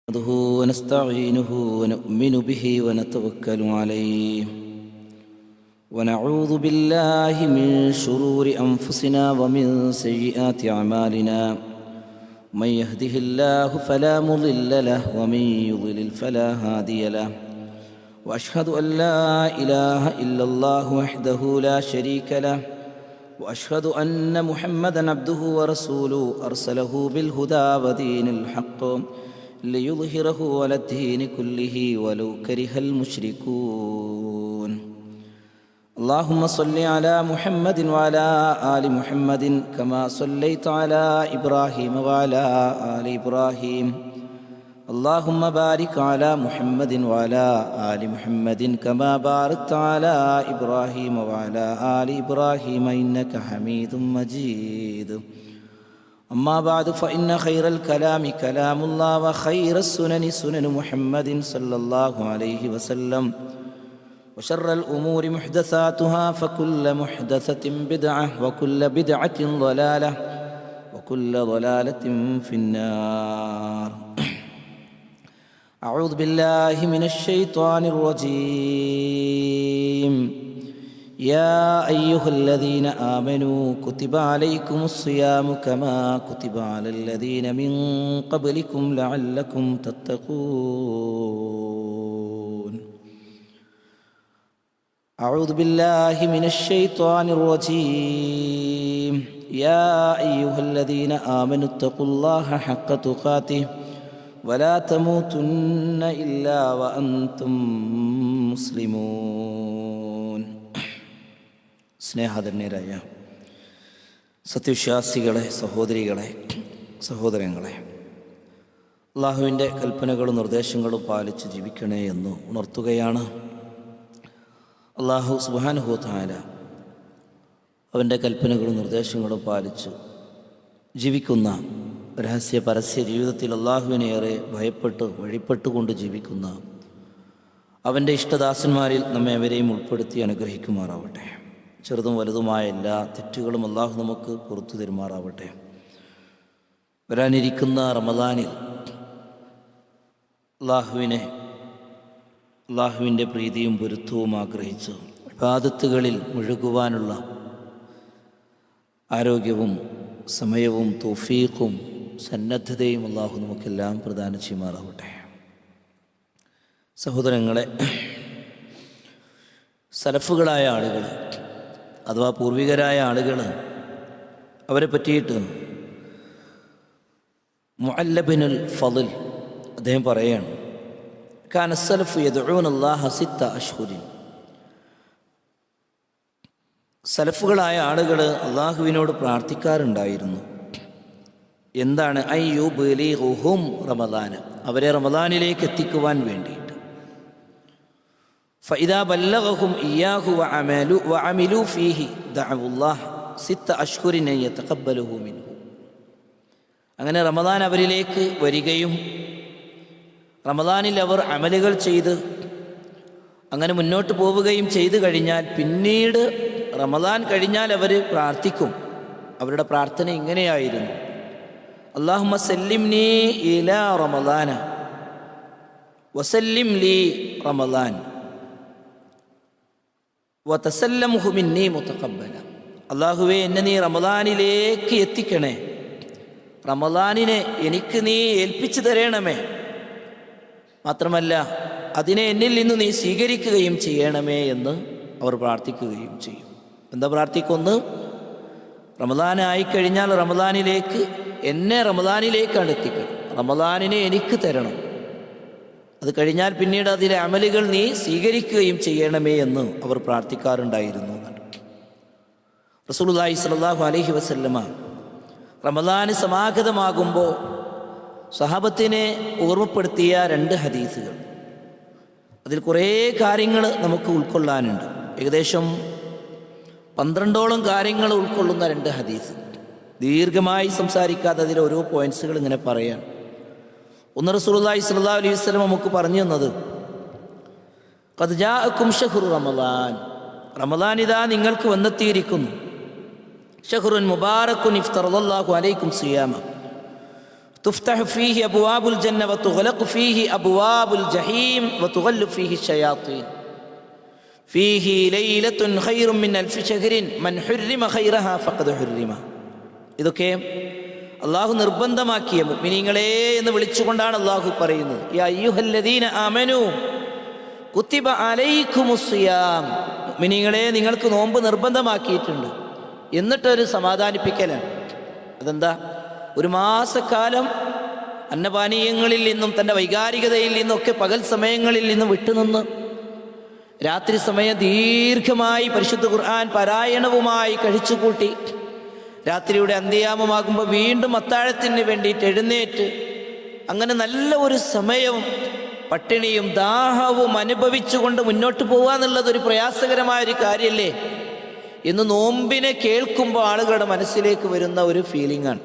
نحمده ونستعينه ونؤمن به ونتوكل عليه ونعوذ بالله من شرور أنفسنا ومن سيئات أعمالنا من يهده الله فلا مضل له ومن يضلل فلا هادي له وأشهد أن لا إله إلا الله وحده لا شريك له وأشهد أن محمدًا عبده ورسوله أرسله بالهدى ودين الحق ليظهره على الدين كله ولو كره المشركون اللهم صل على محمد وعلى آل محمد كما صليت على إبراهيم وعلى آل إبراهيم اللهم بارك على محمد وعلى آل محمد كما باركت على إبراهيم وعلى آل إبراهيم إنك حميد مجيد أما بعد فإن خير الكلام كلام الله وخير السنن سنن محمد صلى الله عليه وسلم وشر الأمور محدثاتها فكل محدثة بدعة وكل بدعة ضلالة وكل ضلالة في النار أعوذ بالله من الشيطان الرجيم يا أيها الذين آمنوا كتب عليكم الصيام كما كتب على الذين من قبلكم لعلكم تتقون أعوذ بالله من الشيطان الرجيم يا أيها الذين آمنوا اتقوا الله حق تقاته ولا تموتن إلا وأنتم مسلمون സ്നേഹാദരണ്യരായ സത്യവിശ്വാസികളെ, സഹോദരികളെ, സഹോദരങ്ങളെ, അള്ളാഹുവിൻ്റെ കൽപ്പനകളും നിർദ്ദേശങ്ങളും പാലിച്ച് ജീവിക്കണേ എന്ന് ഉണർത്തുകയാണ്. അള്ളാഹു സുബ്ഹാനഹു വ തആല അവൻ്റെ കൽപ്പനകളും നിർദ്ദേശങ്ങളും പാലിച്ച് ജീവിക്കുന്ന രഹസ്യ പരസ്യ ജീവിതത്തിൽ അള്ളാഹുവിനെ ഏറെ ഭയപ്പെട്ട് വഴിപ്പെട്ടുകൊണ്ട് ജീവിക്കുന്ന അവൻ്റെ ഇഷ്ടദാസന്മാരിൽ നമ്മെ അവരെയും ഉൾപ്പെടുത്തി അനുഗ്രഹിക്കുമാറാവട്ടെ. ചെറുതും വലുതുമായ എല്ലാ തെറ്റുകളും അള്ളാഹു നമുക്ക് പുറത്തു തരുമാറാവട്ടെ. വരാനിരിക്കുന്ന റമദാനിൽ അള്ളാഹുവിൻ്റെ പ്രീതിയും പൊരുത്തവും ആഗ്രഹിച്ച് ഇബാദത്തുകളിൽ മുഴുകുവാനുള്ള ആരോഗ്യവും സമയവും തൗഫീഖും സന്നദ്ധതയും അള്ളാഹു നമുക്കെല്ലാം പ്രദാനം ചെയ്യുമാറാവട്ടെ. സഹോദരങ്ങളെ, സലഫുകളായ ആളുകൾ അഥവാ പൂർവികരായ ആളുകൾ, അവരെ പറ്റിയിട്ട് മുഅല്ല ബിനുൽ ഫളിൽ അദ്ദേഹം പറയുകയാണ്, കാന സലഫു യദ്ഊന അല്ലാഹ സിത്ത അശ്ഹുരിൻ. സലഫുകളായ ആളുകൾ അള്ളാഹുവിനോട് പ്രാർത്ഥിക്കാറുണ്ടായിരുന്നു. എന്താണ്? അയ്യുബ്ലിഗുഹും റമദാന, അവരെ റമദാനിലേക്ക് എത്തിക്കുവാൻ വേണ്ടിയിട്ട്. ഫഇദാ ബല്ലഗഹും ഇയ്യാഹു വഅമിലു ഫീഹി ദഅവുല്ലാഹ് സിത്ത അശ്ഹുരിൻ അൻ യതഖബ്ബലഹു മിൻഹു. അങ്ങനെ റമദാൻ അവരിലേക്ക് വരികയും റമദാനിൽ അവർ അമലുകൾ ചെയ്ത് അങ്ങനെ മുന്നോട്ട് പോവുകയും ചെയ്തു കഴിഞ്ഞാൽ പിന്നീട് റമദാൻ കഴിഞ്ഞാൽ അവർ പ്രാർത്ഥിക്കും. അവരുടെ പ്രാർത്ഥന ഇങ്ങനെയായിരുന്നു: അല്ലാഹുമ്മ സല്ലിംനി ഇലാ റമദാന വസല്ലിം ലീ റമദാൻ വതസല്ലംഹു മിന്നീ മുതഖബ്ബല. അല്ലാഹുവേ, എന്നെ നീ റമദാനിലേക്ക് എത്തിക്കണേ, റമദാനിനെ എനിക്ക് നീ ഏൽപ്പിച്ചു തരണമേ, മാത്രമല്ല അതിനെ എന്നിൽ നിന്ന് നീ സ്വീകരിക്കുകയും ചെയ്യണമേ എന്ന് അവർ പ്രാർത്ഥിക്കുകയും ചെയ്യും. എന്താ പ്രാർത്ഥിക്കൊന്ന്? റമദാനായിക്കഴിഞ്ഞാൽ റമദാനിലേക്ക് എന്നെ റമദാനിലേക്കാണ് എത്തിക്കണം, റമദാനിനെ എനിക്ക് തരണം, അത് കഴിഞ്ഞാൽ പിന്നീട് അതിലെ അമലുകൾ നീ സ്വീകരിക്കുകയും ചെയ്യണമേ എന്ന് അവർ പ്രാർത്ഥിക്കാറുണ്ടായിരുന്നു. റസൂലുള്ളാഹി സ്വല്ലല്ലാഹു അലൈഹി വസല്ലമ റമദാന് സമാഗതമാകുമ്പോൾ സഹാബത്തിനെ ഓർമ്മപ്പെടുത്തിയ 2 ഹദീസുകൾ, അതിൽ കുറേ കാര്യങ്ങൾ നമുക്ക് ഉൾക്കൊള്ളാനുണ്ട്. ഏകദേശം 12ഓളം കാര്യങ്ങൾ ഉൾക്കൊള്ളുന്ന 2 ഹദീസ്. ദീർഘമായി സംസാരിക്കാതെ അതിൽ ഓരോ പോയിന്റ്സുകൾ ഇങ്ങനെ പറയാം. ഒന്ന്, റസൂലുള്ളാഹി സ്വല്ലല്ലാഹു അലൈഹി വസല്ലം നമുക്ക് പറഞ്ഞു തന്നത്, ഖദ് ജാഅകും ശഹ്റു റമദാൻ, റമദാൻ ഇതാ നിങ്ങൾക്ക് വന്നെത്തിയിരിക്കുന്നു. ഷഹ്റുൻ മുബാറക്കുൻ ഇഫ്തറല്ലാഹു അലൈക്കും സിയാമ, തുഫ്തഹു ഫീഹി അബ്വാബുൽ ജന്ന വതുഗ്ലഖു ഫീഹി അബ്വാബുൽ ജഹീം വതുഗല്ലു ഫീഹി ശയാത്തീൻ ഫീഹി ലൈലത്തുൻ ഖൈറും മിൻ അൽഫി ശഹ്റിൻ മൻ ഹുർരിമ ഖൈറഹാ ഫഖദ് ഹുർരിമ. ഇതൊക്കെ അള്ളാഹു നിർബന്ധമാക്കിയ മുഅ്മിനീങ്ങളെ എന്ന് വിളിച്ചുകൊണ്ടാണ് അള്ളാഹു പറയുന്നത്. യാ അയ്യുഹല്ലദീന ആമനൂ കുത്തിബ അലൈക്കുമുസ്സിയാം. മുഅ്മിനീങ്ങളെ, നിങ്ങൾക്ക് നോമ്പ് നിർബന്ധമാക്കിയിട്ടുണ്ട്. എന്നിട്ടൊരു സമാധാനിപ്പിക്കലാണ്. അതെന്താ? ഒരു മാസക്കാലം അന്നപാനീയങ്ങളിൽ നിന്നും തൻ്റെ വൈകാരികതയിൽ നിന്നൊക്കെ പകൽ സമയങ്ങളിൽ നിന്നും വിട്ടുനിന്ന് രാത്രി സമയം ദീർഘമായി പരിശുദ്ധ ഖുർആൻ പാരായണവുമായി കഴിച്ചുകൂട്ടി രാത്രിയുടെ അന്ത്യയാമമാകുമ്പോൾ വീണ്ടും അത്താഴത്തിന് വേണ്ടിയിട്ട് എഴുന്നേറ്റ് അങ്ങനെ നല്ല ഒരു സമയവും പട്ടിണിയും ദാഹവും അനുഭവിച്ചുകൊണ്ട് മുന്നോട്ട് പോകുക എന്നുള്ളതൊരു പ്രയാസകരമായൊരു കാര്യമല്ലേ എന്ന് നോമ്പിനെ കേൾക്കുമ്പോൾ ആളുകളുടെ മനസ്സിലേക്ക് വരുന്ന ഒരു ഫീലിംഗാണ്.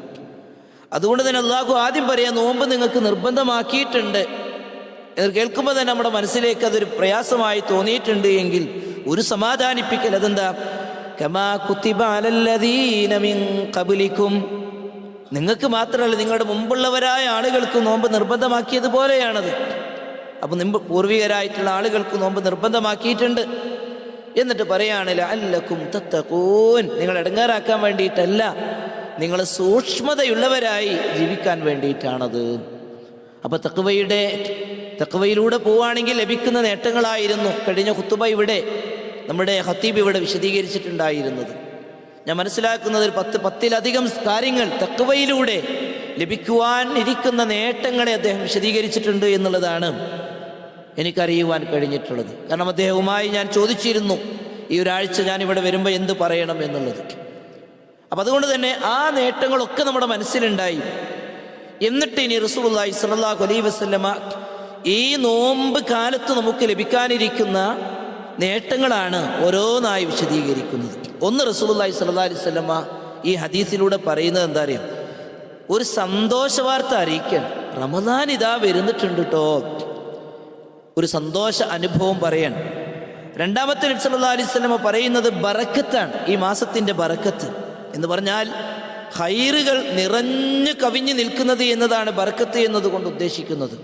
അതുകൊണ്ട് തന്നെ അള്ളാഹു ആദ്യം പറയാം, നോമ്പ് നിങ്ങൾക്ക് നിർബന്ധമാക്കിയിട്ടുണ്ട് എന്ന് കേൾക്കുമ്പോൾ തന്നെ നമ്മുടെ മനസ്സിലേക്ക് അതൊരു പ്രയാസമായി തോന്നിയിട്ടുണ്ട് എങ്കിൽ ഒരു സമാധാനിപ്പിക്കൽ. അതെന്താ? കമാ കുത്തിബ അലല്ലദീന മിൻ ഖബ്ലിക്കും. നിങ്ങൾക്ക് മാത്രമല്ല, നിങ്ങളുടെ മുമ്പുള്ളവരായ ആളുകൾക്ക് നോമ്പ് നിർബന്ധമാക്കിയതുപോലെയാണത്. അപ്പം പൂർവികരായിട്ടുള്ള ആളുകൾക്ക് നോമ്പ് നിർബന്ധമാക്കിയിട്ടുണ്ട്. എന്നിട്ട് പറയാണ് ലഅല്ലക്കും തത്തഖൂൻ. നിങ്ങൾ ഇടങ്ങേറാക്കാൻ വേണ്ടിയിട്ടല്ല, നിങ്ങൾ സൂക്ഷ്മതയുള്ളവരായി ജീവിക്കാൻ വേണ്ടിയിട്ടാണത്. അപ്പോൾ തഖ്വയിലൂടെ പോവുകയാണെങ്കിൽ ലഭിക്കുന്ന നേട്ടങ്ങളായിരുന്നു കഴിഞ്ഞ ഖുതുബ ഇവിടെ നമ്മുടെ ഖത്തീബ് ഇവിടെ വിശദീകരിച്ചിട്ടുണ്ടായിരുന്നത്. ഞാൻ മനസ്സിലാക്കുന്നത് 10-ലധികം കാര്യങ്ങൾ തഖ്വയിലൂടെ ലഭിക്കുവാൻ ഇരിക്കുന്ന നേട്ടങ്ങളെ അദ്ദേഹം വിശദീകരിച്ചിട്ടുണ്ട് എന്നുള്ളതാണ് എനിക്കറിയുവാൻ കഴിഞ്ഞിട്ടുള്ളത്. കാരണം അദ്ദേഹവുമായി ഞാൻ ചോദിച്ചിരുന്നു ഈ ഒരാഴ്ച ഞാൻ ഇവിടെ വരുമ്പോൾ എന്ത് പറയണം എന്നുള്ളത്. അപ്പം അതുകൊണ്ട് തന്നെ ആ നേട്ടങ്ങളൊക്കെ നമ്മുടെ മനസ്സിലുണ്ടായി. എന്നിട്ട് ഇനി റസൂലുള്ളാഹി സ്വല്ലല്ലാഹു അലൈഹി വസല്ലമ ഈ നോമ്പ് കാലത്ത് നമുക്ക് ലഭിക്കാനിരിക്കുന്ന നേട്ടങ്ങളാണ് ഓരോന്നായി വിശദീകരിക്കുന്നത്. ഒന്ന്, റസൂലുള്ളാഹി സ്വല്ലല്ലാഹു അലൈഹി വസല്ലമ ഈ ഹദീസിലൂടെ പറയുന്നത് എന്താ അറിയാം? ഒരു സന്തോഷ വാർത്ത അറിയിക്കാൻ, റമദാൻ ഇതാ വരുന്നിട്ടുണ്ട് കേട്ടോ, ഒരു സന്തോഷ അനുഭവം പറയാൻ. രണ്ടാമത്തെ നബി സല്ലല്ലാഹു അലൈഹി വസല്ലമ പറയുന്നത് ബറക്കത്താണ്. ഈ മാസത്തിൻ്റെ ബറക്കത്ത് എന്ന് പറഞ്ഞാൽ ഖൈറുകൾ നിറഞ്ഞു കവിഞ്ഞു നിൽക്കുന്നത് എന്നതാണ് ബറക്കത്ത് എന്നതുകൊണ്ട് ഉദ്ദേശിക്കുന്നത്.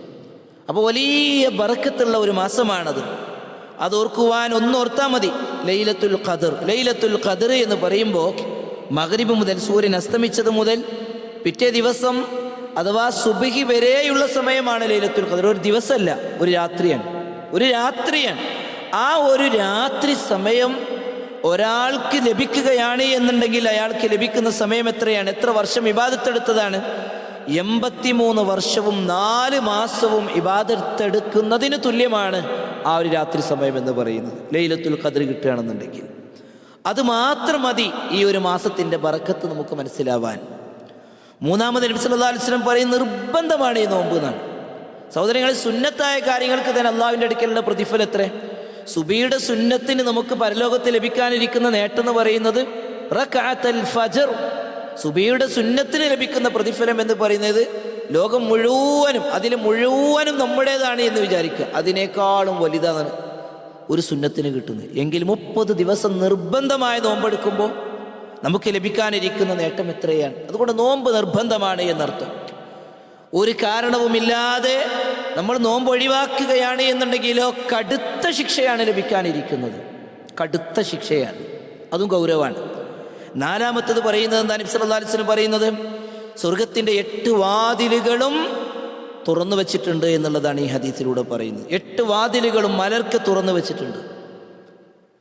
അപ്പോൾ വലിയ ബറക്കത്തുള്ള ഒരു മാസമാണത്. അതോർക്കുവാൻ ഒന്നോർത്താൽ മതി, ലൈലത്തുൽ ഖദർ. ലൈലത്തുൽ ഖദർ എന്ന് പറയുമ്പോൾ മഗ്രിബ് മുതൽ സൂര്യൻ അസ്തമിച്ചത് മുതൽ പിറ്റേ ദിവസം അഥവാ സുബ്ഹി വരെയുള്ള സമയമാണ് ലൈലത്തുൽ ഖദർ. ഒരു ദിവസമല്ല, ഒരു രാത്രിയാണ്. ആ ഒരു രാത്രി സമയം ഒരാൾക്ക് ലഭിക്കുകയാണ് എന്നുണ്ടെങ്കിൽ അയാൾക്ക് ലഭിക്കുന്ന സമയം എത്രയാണ്? എത്ര വർഷം ഇബാദത്തെടുത്തതാണ്? 83 വർഷവും 4 മാസവും ഇബാദത്തെടുക്കുന്നതിന് തുല്യമാണ് ആ ഒരു രാത്രി സമയം എന്ന് പറയുന്നത്. ലൈലത്തുൽ ഖദർ കിട്ടുകയാണെന്നുണ്ടെങ്കിൽ അത് മാത്രം മതി ഈ ഒരു മാസത്തിൻ്റെ ബറക്കത്ത് നമുക്ക് മനസ്സിലാവാൻ. മൂന്നാമത് നബി സല്ലല്ലാഹു അലൈഹി വസല്ലം പറയും നിർബന്ധമാണ് ഈ നോമ്പ് എന്നാണ്. സഹോദരങ്ങളെ, സുന്നത്തായ കാര്യങ്ങൾക്ക് തന്നെ അള്ളാഹുവിൻ്റെ അടുക്കലുള്ള പ്രതിഫലം എത്ര? സുബിയുടെ സുന്നത്തിന് നമുക്ക് പരലോകത്ത് ലഭിക്കാനിരിക്കുന്ന നേട്ടം എന്ന് പറയുന്നത് റക്അത്തുൽ ഫജ്ർ. സുബിയുടെ സുന്നത്തിന് ലഭിക്കുന്ന പ്രതിഫലം എന്ന് പറയുന്നത് ലോകം മുഴുവനും, അതിൽ മുഴുവനും നമ്മുടേതാണ് എന്ന് വിചാരിക്കുക, അതിനേക്കാളും വലുതാണ് ഒരു സുന്നത്തിന് കിട്ടുന്നത്. എങ്കിൽ 30 ദിവസം നിർബന്ധമായ നോമ്പെടുക്കുമ്പോൾ നമുക്ക് ലഭിക്കാനിരിക്കുന്ന നേട്ടം എത്രയാണ്? അതുകൊണ്ട് നോമ്പ് നിർബന്ധമാണ് എന്നർത്ഥം. ഒരു കാരണവുമില്ലാതെ നമ്മൾ നോമ്പ് ഒഴിവാക്കുകയാണ് എന്നുണ്ടെങ്കിലോ കടുത്ത ശിക്ഷയാണ് ലഭിക്കാനിരിക്കുന്നത്. കടുത്ത ശിക്ഷയാണ്, അതും ഗൗരവമാണ്. നാലാമത്തത് പറയുന്നത് എന്താ? നബി സല്ലല്ലാഹു അലൈഹി വസല്ലം പറയുന്നത് സ്വർഗത്തിൻ്റെ 8 വാതിലുകളും തുറന്നു വെച്ചിട്ടുണ്ട് എന്നുള്ളതാണ് ഈ ഹദീസിലൂടെ പറയുന്നത്. 8 വാതിലുകളും മലർക്ക് തുറന്നു വെച്ചിട്ടുണ്ട്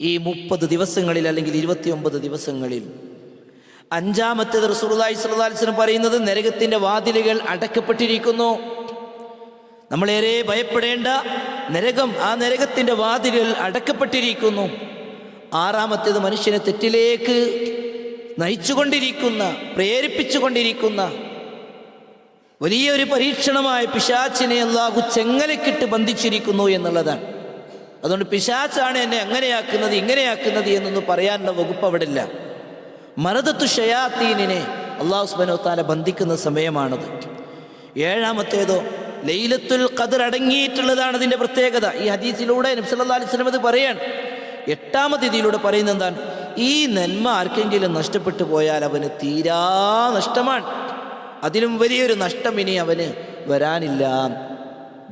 ഈ 30 ദിവസങ്ങളിൽ അല്ലെങ്കിൽ 29 ദിവസങ്ങളിൽ. അഞ്ചാമത്തേത് റസൂലുള്ളാഹി സ്വല്ലല്ലാഹു അലൈഹി വസല്ലം പറയുന്നത് നരകത്തിൻ്റെ വാതിലുകൾ അടക്കപ്പെട്ടിരിക്കുന്നു. നമ്മളേറെ ഭയപ്പെടേണ്ട നരകം, ആ നരകത്തിൻ്റെ വാതിലുകൾ അടക്കപ്പെട്ടിരിക്കുന്നു. ആറാമത്തേത് മനുഷ്യനെ തെറ്റിലേക്ക് നയിച്ചുകൊണ്ടിരിക്കുന്ന, പ്രേരിപ്പിച്ചുകൊണ്ടിരിക്കുന്ന വലിയൊരു പരീക്ഷണമായ പിശാചിനെ അല്ലാഹു ചെങ്ങലക്കിട്ട് ബന്ധിച്ചിരിക്കുന്നു എന്നുള്ളതാണ്. അതുകൊണ്ട് പിശാചാണ് എന്നെ അങ്ങനെയാക്കുന്നത് ഇങ്ങനെയാക്കുന്നത് എന്നൊന്നും പറയാനുള്ള വകുപ്പ് അവിടെ ഇല്ല. മറദത്തു ഷയാത്തീനിനെ അല്ലാഹു സുബ്ഹാനഹു വ തആല ബന്ധിക്കുന്ന സമയമാണത്. ഏഴാമത്തേതോ ലൈലത്തുൽ ഖദർ അടങ്ങിയിട്ടുള്ളതാണ് അതിൻ്റെ പ്രത്യേകത. ഈ ഹദീസിലൂടെ നബി സല്ലല്ലാഹു അലൈഹി വസല്ലം അത് പറയാൻ. എട്ടാമത്തെ ഇതിലൂടെ പറയുന്നത് എന്താണ്? ഈ നന്മ ആർക്കെങ്കിലും നഷ്ടപ്പെട്ടു പോയാൽ അവന് തീരാ നഷ്ടമാണ്. അതിലും വലിയൊരു നഷ്ടം ഇനി അവന് വരാനില്ല.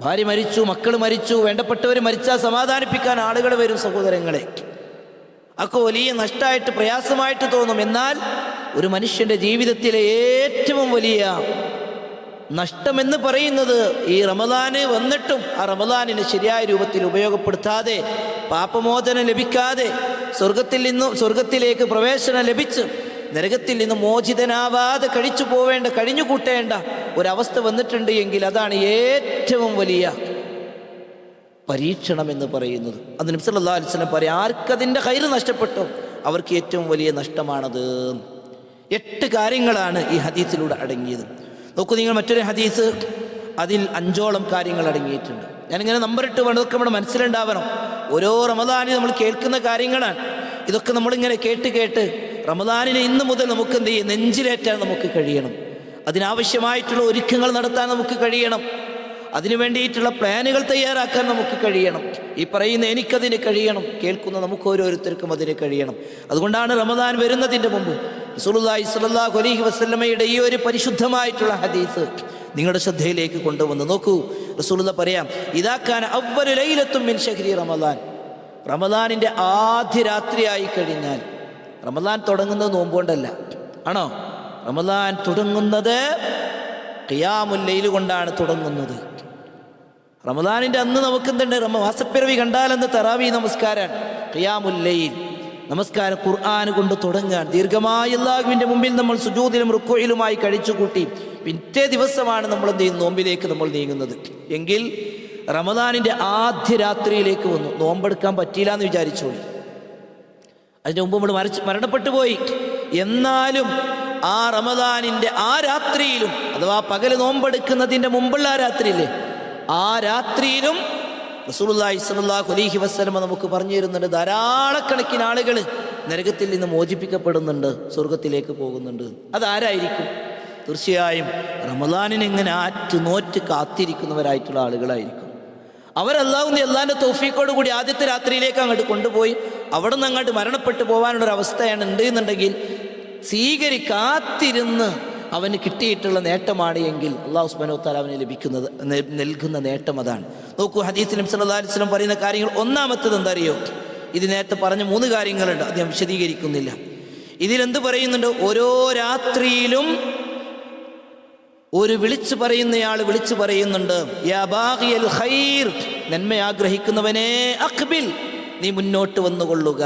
ഭാര്യ മരിച്ചു, മക്കൾ മരിച്ചു, വേണ്ടപ്പെട്ടവർ മരിച്ചാൽ സമാധാനിപ്പിക്കാൻ ആളുകൾ വരും സഹോദരങ്ങളെ. ഒക്കെ വലിയ നഷ്ടമായിട്ട് പ്രയാസമായിട്ട് തോന്നും. എന്നാൽ ഒരു മനുഷ്യൻ്റെ ജീവിതത്തിലെ ഏറ്റവും വലിയ നഷ്ടമെന്ന് പറയുന്നത് ഈ റമദാന് വന്നിട്ടും ആ റമദാനിനെ ശരിയായ രൂപത്തിൽ ഉപയോഗപ്പെടുത്താതെ, പാപമോചനം ലഭിക്കാതെ, സ്വർഗത്തിലേക്ക് പ്രവേശനം ലഭിച്ച് നരകത്തിൽ നിന്ന് മോചിതനാവാതെ കഴിഞ്ഞുകൂട്ടേണ്ട ഒരവസ്ഥ വന്നിട്ടുണ്ട് എങ്കിൽ അതാണ് ഏറ്റവും വലിയ പരീക്ഷണം എന്ന് പറയുന്നത്. അത് നബി സല്ലല്ലാഹു അലൈഹി വസല്ലം പറയാം, ആർക്കതിൻ്റെ ഖൈർ നഷ്ടപ്പെട്ടോ അവർക്ക് ഏറ്റവും വലിയ നഷ്ടമാണത്. 8 കാര്യങ്ങളാണ് ഈ ഹദീസിലൂടെ അടങ്ങിയത്. നോക്കൂ നിങ്ങൾ, മറ്റൊരു ഹദീസ്, അതിൽ 5ഓളം കാര്യങ്ങൾ അടങ്ങിയിട്ടുണ്ട്. ഞാനിങ്ങനെ നമ്പറിട്ട് വേണ്ടതൊക്കെ നമ്മുടെ മനസ്സിലുണ്ടാവണം. ഓരോ റമദാനിൽ നമ്മൾ കേൾക്കുന്ന കാര്യങ്ങളാണ്. ഇതൊക്കെ നമ്മളിങ്ങനെ കേട്ട് റമദാനിനെ ഇന്ന് മുതൽ നമുക്ക് എന്ത് ചെയ്യും, നെഞ്ചിലേറ്റാൻ നമുക്ക് കഴിയണം. അതിനാവശ്യമായിട്ടുള്ള ഒരുക്കങ്ങൾ നടത്താൻ നമുക്ക് കഴിയണം. അതിനു വേണ്ടിയിട്ടുള്ള പ്ലാനുകൾ തയ്യാറാക്കാൻ നമുക്ക് കഴിയണം. ഈ പറയുന്ന എനിക്കതിന് കഴിയണം, കേൾക്കുന്ന നമുക്ക് ഓരോരുത്തർക്കും അതിന് കഴിയണം. അതുകൊണ്ടാണ് റമദാൻ വരുന്നതിൻ്റെ മുമ്പ് റസൂലുള്ളാഹി സ്വല്ലല്ലാഹു അലൈഹി വസല്ലമയുടെ ഈ ഒരു പരിശുദ്ധമായിട്ടുള്ള ഹദീസ് നിങ്ങളുടെ ശ്രദ്ധയിലേക്ക് കൊണ്ടുവന്ന് നോക്കൂ. റസൂലുള്ളാഹി പറയാം, ഇദാ കാന അവ്വലു ലൈലത്തും മിൻ ശഹ്രി റമദാൻ, റമദാനിൻ്റെ ആദ്യ രാത്രിയായി കഴിഞ്ഞാൽ, റമദാൻ തുടങ്ങുന്നത് നോമ്പുകൊണ്ടല്ല, ആണോ? റമദാൻ തുടങ്ങുന്നത് ഖിയാമുൽ ലൈൽ കൊണ്ടാണ് തുടങ്ങുന്നത്. റമദാനിൻ്റെ അന്ന് നമുക്ക് എന്തുണ്ട്, മാസപ്പിറവി കണ്ടാലെന്ന് തറാവി നമസ്കാരമാണ്. ഖിയാമുൽ ലൈൽ നമസ്കാരം ഖുർആൻ കൊണ്ട് തുടങ്ങാൻ, ദീർഘമായി അല്ലാഹുവിൻ്റെ മുമ്പിൽ നമ്മൾ സുജൂദിലും റുക്കൂയിലുമായി കഴിച്ചുകൂട്ടി പിറ്റേ ദിവസമാണ് നമ്മൾ എന്ത് ചെയ്യുന്നത്, നോമ്പിലേക്ക് നമ്മൾ നീങ്ങുന്നത്. എങ്കിൽ റമദാനിൻ്റെ ആദ്യ രാത്രിയിലേക്ക് വന്നു, നോമ്പെടുക്കാൻ പറ്റിയില്ല എന്ന് വിചാരിച്ചോളി. അതിൻ്റെ മുമ്പ് നമ്മൾ മരണപ്പെട്ടു പോയി. എന്നാലും ആ റമദാനിൻ്റെ ആ രാത്രിയിലും, അഥവാ പകൽ നോമ്പെടുക്കുന്നതിൻ്റെ മുമ്പുള്ള ആ രാത്രിയില്ലേ, ആ രാത്രിയിലും റസൂലുള്ളാഹി സ്വല്ലല്ലാഹു അലൈഹി വസല്ലം നമുക്ക് പറഞ്ഞു തരുന്നുണ്ട്, ധാരാളക്കണക്കിന് ആളുകൾ നരകത്തിൽ നിന്ന് മോചിപ്പിക്കപ്പെടുന്നുണ്ട്, സ്വർഗത്തിലേക്ക് പോകുന്നുണ്ട്. അതാരായിരിക്കും? തീർച്ചയായും റമദാനിനെ ഇങ്ങനെ നോറ്റ് കാത്തിരിക്കുന്നവരായിട്ടുള്ള ആളുകളായിരിക്കും. അള്ളാഹിൻ്റെ തൗഫീഖോട് കൂടി ആദ്യത്തെ രാത്രിയിലേക്ക് അങ്ങോട്ട് കൊണ്ടുപോയി അവിടെ നിന്ന് അങ്ങോട്ട് മരണപ്പെട്ടു പോകാനുള്ളൊരവസ്ഥയാണ് ഉണ്ട് എന്നുണ്ടെങ്കിൽ, കാത്തിരുന്ന് അവന് കിട്ടിയിട്ടുള്ള നേട്ടമാണ് എങ്കിൽ അല്ലാഹു സുബ്ഹാനഹു വ തആല അവന് നൽകുന്ന നേട്ടം അതാണ്. നോക്കൂ, ഹദീസിൽ നബി സല്ലല്ലാഹു അലൈഹി വസല്ലം പറയുന്ന കാര്യങ്ങൾ, ഒന്നാമത്തേത് എന്താ അറിയോ? ഇത് നേരത്തെ പറഞ്ഞ 3 കാര്യങ്ങളുണ്ട്, അത് ഞാൻ വിശദീകരിക്കുന്നില്ല. ഇതിലെന്ത് പറയുന്നുണ്ട്? ഓരോ രാത്രിയിലും ഒരു വിളിച്ചു പറയുന്നുണ്ട്, യാ ബാഗിയൽ ഖൈർ, നന്മ ആഗ്രഹിക്കുന്നവനെ, അഖ്ബിൽ, നീ മുന്നോട്ട് വന്നുകൊള്ളുക.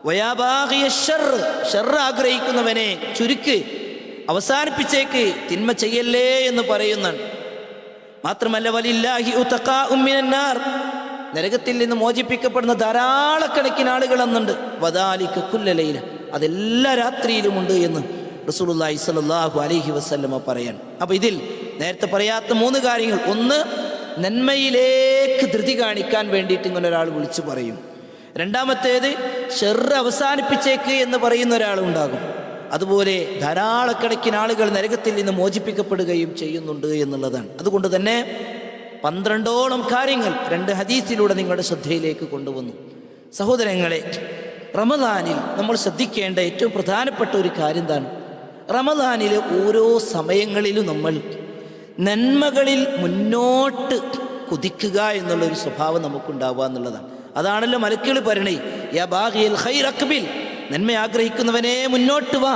വയാ ബാഗിയ ശർ ആഗ്രഹിക്കുന്നവനെ, ചുരുക്ക്, അവസാനിപ്പിച്ചേക്ക്, തിന്മ ചെയ്യല്ലേ എന്ന് പറയുന്നുണ്ട്. മാത്രമല്ല, വലില്ലാഹി ഉതഖാഉ മിനന്നാർ, നരകത്തിൽ നിന്ന് മോചിപ്പിക്കപ്പെടുന്ന ധാരാളക്കണക്കിന് ആളുകൾ എന്നുണ്ട്. വദാലിക കുല്ല ലൈല, അതെല്ലാ രാത്രിയിലുമുണ്ട് എന്ന് റസൂലുള്ളാഹി സ്വല്ലല്ലാഹു അലൈഹി വസല്ലമ പറയാൻ. അപ്പോൾ ഇതിൽ നേരത്തെ പറയാത്ത 3 കാര്യങ്ങൾ, ഒന്ന്, നന്മയിലേക്ക് ധൃതി കാണിക്കാൻ വേണ്ടിയിട്ട് ഇങ്ങനെ ഒരാൾ വിളിച്ചു പറയും. രണ്ടാമത്തേത്, ഷർറ് അവസാനിപ്പിച്ചേക്ക് എന്ന് പറയുന്ന ഒരാളുണ്ടാകും. അതുപോലെ ധാരാളക്കണക്കിന് ആളുകൾ നരകത്തിൽ നിന്ന് മോചിപ്പിക്കപ്പെടുകയും ചെയ്യുന്നുണ്ട് എന്നുള്ളതാണ്. അതുകൊണ്ട് തന്നെ 12ഓളം കാര്യങ്ങൾ 2 ഹദീസിലൂടെ നിങ്ങളുടെ ശ്രദ്ധയിലേക്ക് കൊണ്ടുവന്നു. സഹോദരങ്ങളെ, റമദാനിൽ നമ്മൾ ശ്രദ്ധിക്കേണ്ട ഏറ്റവും പ്രധാനപ്പെട്ട ഒരു കാര്യം എന്താണ്? റമദാനിലെ ഓരോ സമയങ്ങളിലും നമ്മൾ നന്മകളിൽ മുന്നോട്ട് കുതിക്കുക എന്നുള്ളൊരു സ്വഭാവം നമുക്കുണ്ടാവുക എന്നുള്ളതാണ്. അതാണല്ലോ മലക്കുകൾ പറയണേ, യാ ബാഗിയൽ ഖൈർ അഖ്ബിൽ, നന്മ ആഗ്രഹിക്കുന്നവനെ മുന്നോട്ട് വാ,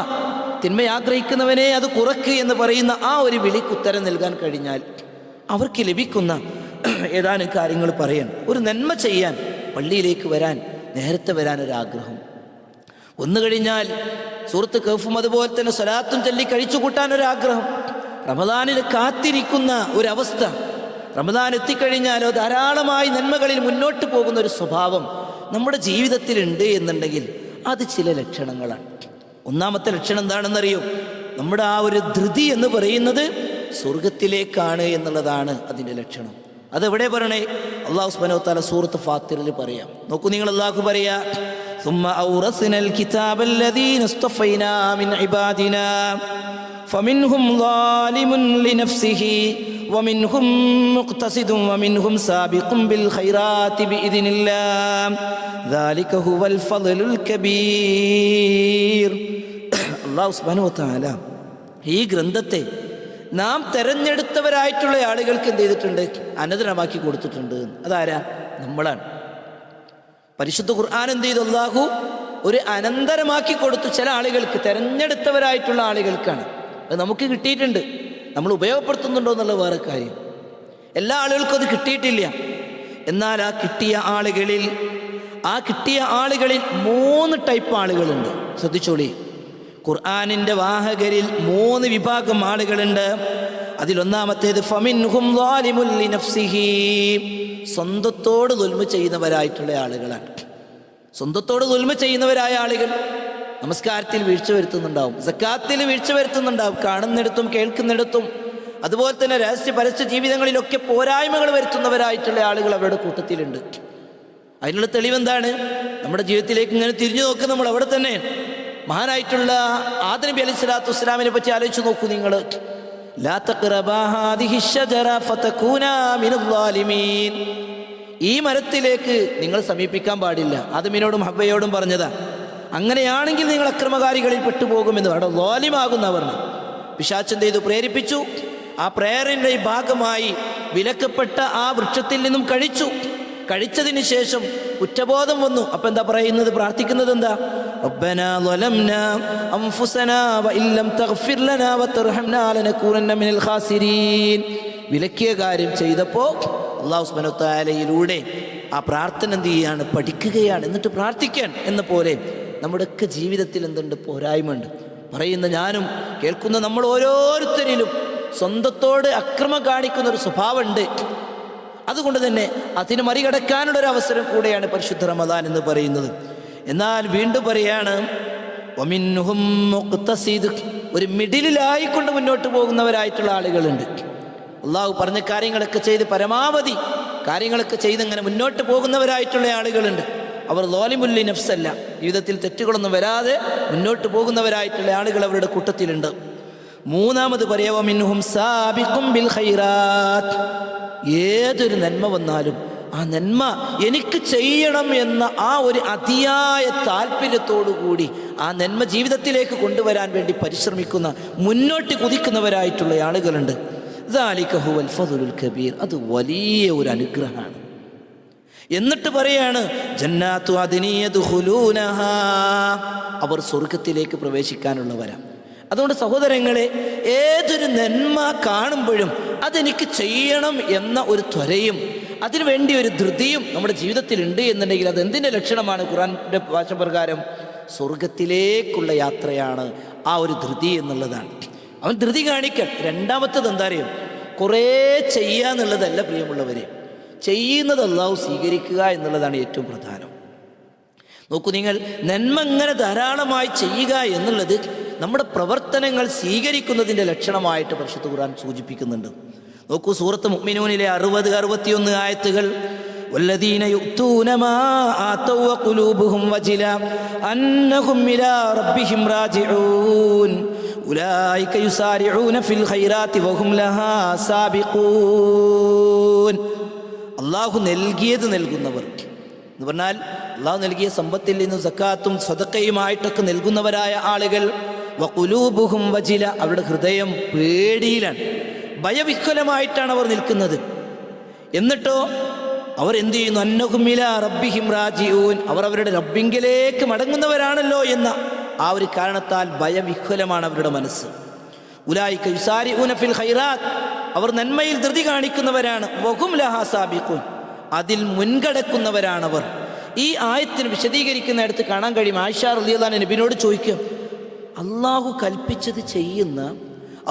തിന്മ ആഗ്രഹിക്കുന്നവനെ അത് കുറക്ക് എന്ന് പറയുന്ന ആ ഒരു വിളിക്ക് ഉത്തരം നൽകാൻ കഴിഞ്ഞാൽ അവർക്ക് ലഭിക്കുന്ന ഏതാനും കാര്യങ്ങൾ പറയാൻ. ഒരു നന്മ ചെയ്യാൻ, പള്ളിയിലേക്ക് വരാൻ, നേരത്തെ വരാനൊരാഗ്രഹം വന്നു കഴിഞ്ഞാൽ, സൂറത്ത് കഹ്ഫും അതുപോലെ തന്നെ സ്വലാത്തും ചൊല്ലി കഴിച്ചു കൂട്ടാനൊരാഗ്രഹം, റമദാനിൽ കാത്തിരിക്കുന്ന ഒരവസ്ഥ, റമദാൻ എത്തിക്കഴിഞ്ഞാലോ ധാരാളമായി നന്മകളിൽ മുന്നോട്ട് പോകുന്ന ഒരു സ്വഭാവം നമ്മുടെ ജീവിതത്തിലുണ്ട് എന്നുണ്ടെങ്കിൽ അത് ചില ലക്ഷണങ്ങളാണ്. ഒന്നാമത്തെ ലക്ഷണം എന്താണെന്നറിയോ? നമ്മുടെ ആ ഒരു ധൃതി എന്ന് പറയുന്നത് സ്വർഗത്തിലേക്കാണ് എന്നുള്ളതാണ് അതിൻ്റെ ലക്ഷണം. അതെവിടെ പറയണേ? അല്ലാഹു സുബ്ഹാനഹു വ തആല സൂറത്ത് ഫാത്തിറിൽ പറയാം. നോക്കൂ നിങ്ങൾ, അല്ലാഹു പറയാ, ثم أورثنا الكتاب الذين اصطفينا من عبادنا فمنهم ظالم لنفسه ومنهم مقتصد ومنهم سابق بالخيرات بإذن الله ذلك هو الفضل الكبير. അല്ലാഹു സുബ്ഹാനഹു വ തആല ഈ ഗ്രന്ഥത്തെ നാം തെരഞ്ഞെടുത്തവരായിട്ടുള്ള ആളുകൾക്ക് എന്ത് ചെയ്തിട്ടുണ്ട്? അനന്തരമാക്കി കൊടുത്തിട്ടുണ്ട്. അതാരാ? നമ്മളാണ്. പരിശുദ്ധ ഖുർആൻ എന്ത് ചെയ്തു? അല്ലാഹു ഒരു അനന്തരമാക്കി കൊടുത്തു ചില ആളുകൾക്ക്, തെരഞ്ഞെടുത്തവരായിട്ടുള്ള ആളുകൾക്കാണ്. അത് നമുക്ക് കിട്ടിയിട്ടുണ്ട്. നമ്മൾ ഉപയോഗപ്പെടുത്തുന്നുണ്ടോ എന്നുള്ള വേറെ കാര്യം. എല്ലാ ആളുകൾക്കും അത് കിട്ടിയിട്ടില്ല. എന്നാൽ ആ കിട്ടിയ ആളുകളിൽ 3 ടൈപ്പ് ആളുകളുണ്ട്. ശ്രദ്ധിച്ചോളി. ഖുർആനിൻ്റെ വാഹകരിൽ 3 വിഭാഗം ആളുകളുണ്ട്. അതിലൊന്നാമത്തേത് ഫമിൻഹും ളാലിമുൻ ലിനഫ്സിഹി, സ്വന്തത്തോട് ദുൽമ ചെയ്യുന്നവരായിട്ടുള്ള ആളുകളാണ്. സ്വന്തത്തോട് ദുൽമ ചെയ്യുന്നവരായ ആളുകൾ നമസ്കാരത്തിൽ വീഴ്ച വരുത്തുന്നുണ്ടാവും, സക്കാത്തിൽ വീഴ്ച വരുത്തുന്നുണ്ടാവും, കാണുന്നിടത്തും കേൾക്കുന്നിടത്തും, അതുപോലെ തന്നെ രഹസ്യ പരസ്യ ജീവിതങ്ങളിലൊക്കെ പോരായ്മകൾ വരുത്തുന്നവരായിട്ടുള്ള ആളുകൾ അവരുടെ കൂട്ടത്തിലുണ്ട്. അതിനുള്ള തെളിവെന്താണ്? നമ്മുടെ ജീവിതത്തിലേക്ക് ഇങ്ങനെ തിരിഞ്ഞു നോക്കുക. നമ്മൾ അവിടെ തന്നെ മഹാനായിട്ടുള്ള ആദം നബി അലൈഹി സ്വലാത്തു വസ്സലാമിനെ പറ്റി ആലോചിച്ച് നോക്കൂ നിങ്ങൾ. ലാ തഖ്റബാ ഹാദിഹി ശജറ ഫതകൂനാ മിനൽ ളാലിമീൻ, ഈ മരത്തിലേക്ക് നിങ്ങൾ സമീപിക്കാൻ പാടില്ല. ആദമിനോടും ഹവ്വയോടും പറഞ്ഞതാ. അങ്ങനെയാണെങ്കിൽ നിങ്ങൾ അക്രമകാരികളിൽ പെട്ടുപോകുമെന്ന്. അവിടെ ളാലിമാകുന്നവർ പിശാച് ചെയ്തു പ്രേരിപ്പിച്ചു. ആ പ്രേരണയുടെ ഭാഗമായി വിലക്കപ്പെട്ട ആ വൃക്ഷത്തിൽ നിന്നും കഴിച്ചതിന് ശേഷം കുറ്റബോധം വന്നു. അപ്പൊ എന്താ പറയുന്നത്? പ്രാർത്ഥിക്കുന്നത് എന്താ? റബ്ബനാ ളലംനാ അൻഫുസനാ വഇല്ലം തഗ്ഫിർ ലനാ വതർഹംനാ ലനകൂനന്ന മിനൽ ഖാസിരീൻ. വിലക്കിയ കാര്യം ചെയ്തപ്പോൾ അല്ലാഹു സുബ്ഹാനഹു വ തആലയിലൂടെ ആ പ്രാർത്ഥന എന്ത് ചെയ്യാണ്? പഠിക്കുകയാണ്. എന്നിട്ട് പ്രാർത്ഥിക്കാൻ എന്ന പോലെ നമ്മുടെയൊക്കെ ജീവിതത്തിൽ എന്തുണ്ട്? പോരായ്മയുണ്ട്. പറയുന്ന ഞാനും കേൾക്കുന്ന നമ്മൾ ഓരോരുത്തരിലും സ്വന്തത്തോട് അക്രമം കാണിക്കുന്ന ഒരു സ്വഭാവമുണ്ട്. അതുകൊണ്ട് തന്നെ അതിന് മറികടക്കാനുള്ള ഒരു അവസരം കൂടെയാണ് പരിശുദ്ധ റമദാൻ എന്ന് പറയുന്നത്. എന്നാൽ വീണ്ടും പറയാണ് വമിൻഹും മുഖ്തസിദ്, ഒരു മിഡിലായിക്കൊണ്ട് മുന്നോട്ട് പോകുന്നവരായിട്ടുള്ള ആളുകളുണ്ട്. അള്ളാഹു പറഞ്ഞ കാര്യങ്ങളൊക്കെ ചെയ്ത് പരമാവധി കാര്യങ്ങളൊക്കെ ചെയ്ത് ഇങ്ങനെ മുന്നോട്ട് പോകുന്നവരായിട്ടുള്ള ആളുകളുണ്ട്. അവർ ളാലിമുൻ ലിനഫ്സല്ല, ജീവിതത്തിൽ തെറ്റുകളൊന്നും വരാതെ മുന്നോട്ട് പോകുന്നവരായിട്ടുള്ള ആളുകൾ അവരുടെ കൂട്ടത്തിലുണ്ട്. മൂന്നാമത് പറയാ വമിൻഹും സാബിഖും ബിൽ ഖൈറാത്ത്, ഏതൊരു നന്മ വന്നാലും ആ നന്മ എനിക്ക് ചെയ്യണം എന്ന ആ ഒരു അതിയായ താല്പര്യത്തോടു കൂടി ആ നന്മ ജീവിതത്തിലേക്ക് കൊണ്ടുവരാൻ വേണ്ടി പരിശ്രമിക്കുന്ന, മുന്നോട്ട് കുതിക്കുന്നവരായിട്ടുള്ള ആളുകളുണ്ട്. ദാലിക ഹുവൽ ഫദ്ലുൽ കബീർ, അത് വലിയ ഒരു അനുഗ്രഹമാണ്. എന്നിട്ട് പറയാണ് ജന്നാത്തു അദ്നി യദ്ഖുലൂനഹാ, അവർ സ്വർഗത്തിലേക്ക് പ്രവേശിക്കാനുള്ളവരാണ്. അതുകൊണ്ട് സഹോദരങ്ങളെ, ഏതൊരു നന്മ കാണുമ്പോഴും അതെനിക്ക് ചെയ്യണം എന്ന ഒരു ത്വരയും അതിനുവേണ്ടി ഒരു ധൃതിയും നമ്മുടെ ജീവിതത്തിൽ ഉണ്ട് എന്നുണ്ടെങ്കിൽ അതെന്തിൻ്റെ ലക്ഷണമാണ്? ഖുർആന്റെ ഭാഷ പ്രകാരം സ്വർഗത്തിലേക്കുള്ള യാത്രയാണ് ആ ഒരു ധൃതി എന്നുള്ളതാണ്. അവൻ ധൃതി കാണിക്കാൻ. രണ്ടാമത്തത് എന്താ അറിയും? കുറേ ചെയ്യുക എന്നുള്ളതല്ല പ്രിയമുള്ളവരെ, ചെയ്യുന്നത് അല്ലാഹു സ്വീകരിക്കുക എന്നുള്ളതാണ് ഏറ്റവും പ്രധാനം. നോക്കൂ നിങ്ങൾ, നന്മ ഇങ്ങനെ ധാരാളമായി ചെയ്യുക എന്നുള്ളത് നമ്മുടെ പ്രവർത്തനങ്ങൾ സ്വീകരിക്കുന്നതിൻ്റെ ലക്ഷണമായിട്ട് പരിശുദ്ധ ഖുർആൻ സൂചിപ്പിക്കുന്നുണ്ട്. നോക്കൂ, സൂറത്ത് മുഅ്മിനൂനിലെ 60-61 ആയത്തുകൾ. വല്ലദീന യുഅ്തൂന മാ ആതൗ വഖുലൂബുഹും വജില അന്നഹും ഇലാ റബ്ബിഹിം റാജിഊൻ ഉലൈക യുസാരിഊന ഫിൽ ഖൈറാത്തി വഹും ലഹാ സാബിഖൂൻ. അല്ലാഹു നൽകിയത് നൽകുന്നവർ എന്ന് പറഞ്ഞാൽ അല്ലാഹു നൽകിയ സമ്പത്തിൽ നിന്ന് സക്കാത്തും സദഖയുമായിട്ടൊക്കെ നൽകുന്നവരായ ആളുകൾ. വഖുലൂബുഹും വജില, അവരുടെ ഹൃദയം പേടിയിലാണ്, ഭയവിഹ്വലമായിട്ടാണ് അവർ നിൽക്കുന്നത്. എന്നിട്ടോ അവർ എന്ത് ചെയ്യുന്നു? അന്നഹും ഇലാ റബ്ബിഹിം റാജിഊൻ, അവർ അവരുടെ റബ്ബിങ്കിലേക്ക് മടങ്ങുന്നവരാണല്ലോ എന്ന ആ ഒരു കാരണത്താൽ ഭയവിഹ്വലമാണ് അവരുടെ മനസ്സ്. ഉലൈക യുസാരിഊന ഫിൽ ഖൈറാത്ത്, അവർ നന്മയിൽ ധൃതി കാണിക്കുന്നവരാണ്. വഹും ലഹാ സാബിഖൂൻ, അതിൽ മുൻകടക്കുന്നവരാണവർ. ഈ ആയത്തിന് വിശദീകരിക്കുന്നിടത്ത് കാണാൻ കഴിയും, ആയിഷ റളിയല്ലാഹു അൻഹ നബിയോട് ചോദിക്കുക, അള്ളാഹു കൽപ്പിച്ചത് ചെയ്യുന്ന,